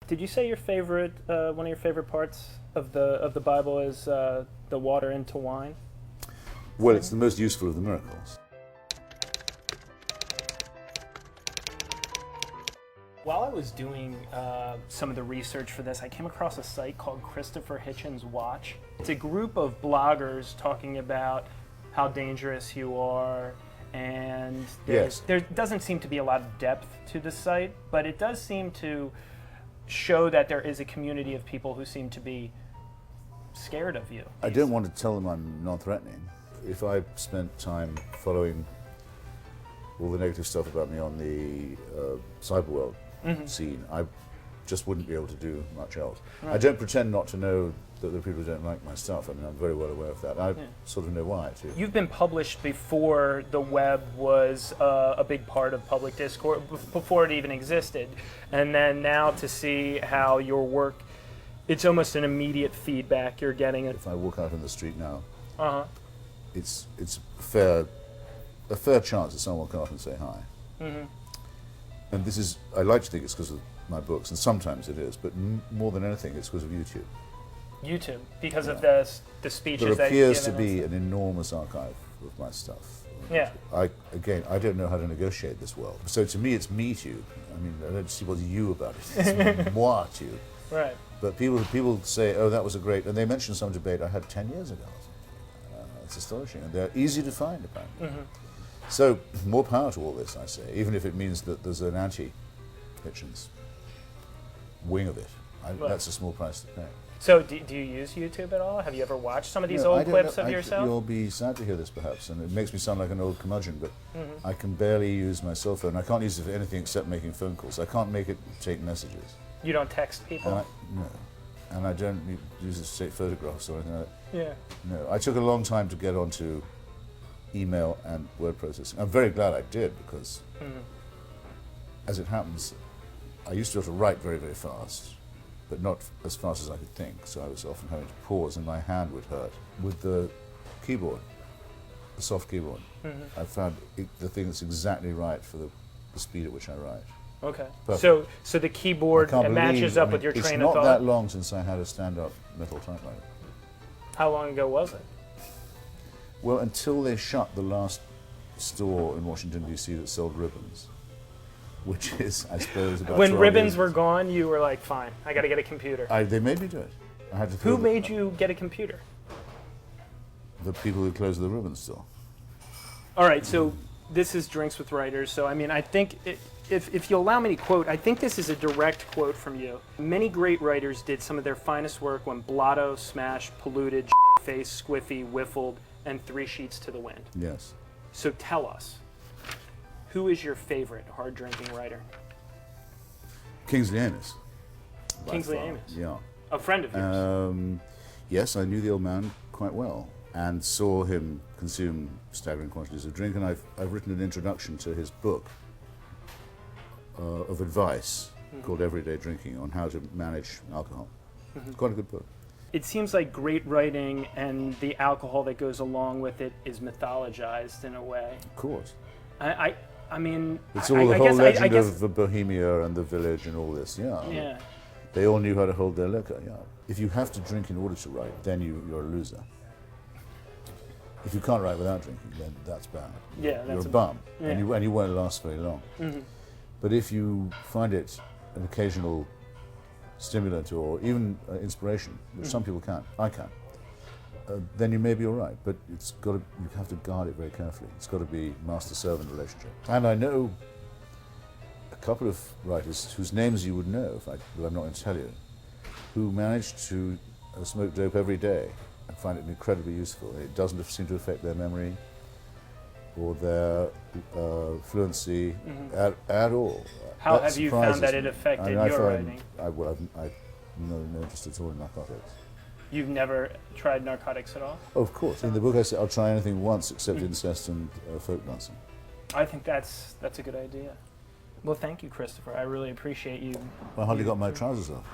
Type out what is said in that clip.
Did you say your favorite, one of your favorite parts of the Bible is the water into wine? Well, it's the most useful of the miracles. While I was doing some of the research for this, I came across a site called Christopher Hitchens Watch. It's a group of bloggers talking about how dangerous you are, and there doesn't seem to be a lot of depth to the site, but it does seem to show that there is a community of people who seem to be scared of you. I don't want to tell them I'm non-threatening. If I spent time following all the negative stuff about me on the cyberworld scene, I just wouldn't be able to do much else. Right. I don't pretend not to know that there are people who don't like my stuff. I mean, I'm very well aware of that. I sort of know why, too. You've been published before the web was a big part of public discourse, before it even existed. And then now to see how your work, it's almost an immediate feedback you're getting. If I walk out in the street now, it's a fair chance that someone will come up and say hi. And this is, I like to think it's because of my books, and sometimes it is, but more than anything, it's because of YouTube. YouTube, because of the speeches there that you've appears to given be an enormous archive of my stuff. Yeah. I don't know how to negotiate this world. So to me, it's me tube. I mean, I don't see what's you about it. It's moi tube. Right. But people say, oh, that was a great, and they mentioned some debate I had 10 years ago. It's astonishing, and they're easy to find, apparently. So more power to all this, I say, even if it means that there's an anti-Hitchens wing of it. That's a small price to pay. So do you use YouTube at all? Have you ever watched some of these old clips of yourself? You'll be sad to hear this, perhaps, and it makes me sound like an old curmudgeon, but I can barely use my cell phone. I can't use it for anything except making phone calls. I can't make it take messages. You don't text people? No. And I don't use it to take photographs or anything like that. Yeah. No. I took a long time to get onto email and word processing. I'm very glad I did, because as it happens, I used to be able to write very, very fast, but not as fast as I could think, so I was often having to pause and my hand would hurt. With the keyboard, the soft keyboard, I found the thing that's exactly right for the speed at which I write. Okay. Perfect. So the keyboard matches up with your train of thought? It's not that long since I had a stand-up metal typewriter. How long ago was it? Well, until they shut the last store in Washington, D.C. that sold ribbons, which is, I suppose, about when ribbons were gone, you were like, fine, I got to get a computer. They made me do it. I had to. Who made you get a computer? The people who closed the ribbon store. All right, so this is Drinks with Writers. So, I mean, I think, if you'll allow me to quote, I think this is a direct quote from you. Many great writers did some of their finest work when blotto, smashed, polluted, faced, squiffy, whiffled, and 3 sheets to the wind. Yes. So tell us, who is your favorite hard-drinking writer? Kingsley Amis. Kingsley Amis? Yeah. A friend of yours? Yes, I knew the old man quite well and saw him consume staggering quantities of drink, and I've written an introduction to his book of advice called Everyday Drinking, on how to manage alcohol. Quite a good book. It seems like great writing and the alcohol that goes along with it is mythologized in a way. Of course. I mean, it's all the whole legend of the Bohemia and the village and all this. Yeah. They all knew how to hold their liquor. Yeah. If you have to drink in order to write, then you're a loser. If you can't write without drinking, then that's bad. Yeah, you're a bum, and you won't last very long. But if you find it an occasional stimulant or even inspiration, which some people can't, I can, then you may be all right. But you have to guard it very carefully. It's got to be master-servant relationship. And I know a couple of writers whose names you would know, but I'm not going to tell you, who managed to smoke dope every day and find it incredibly useful. It doesn't seem to affect their memory or their fluency at all. How have you found that it affected your writing? I've no interest at all in narcotics. You've never tried narcotics at all? Oh, of course. In the book I say I'll try anything once except incest and folk dancing. I think that's a good idea. Well, thank you, Christopher. I really appreciate you. I hardly got my trousers off.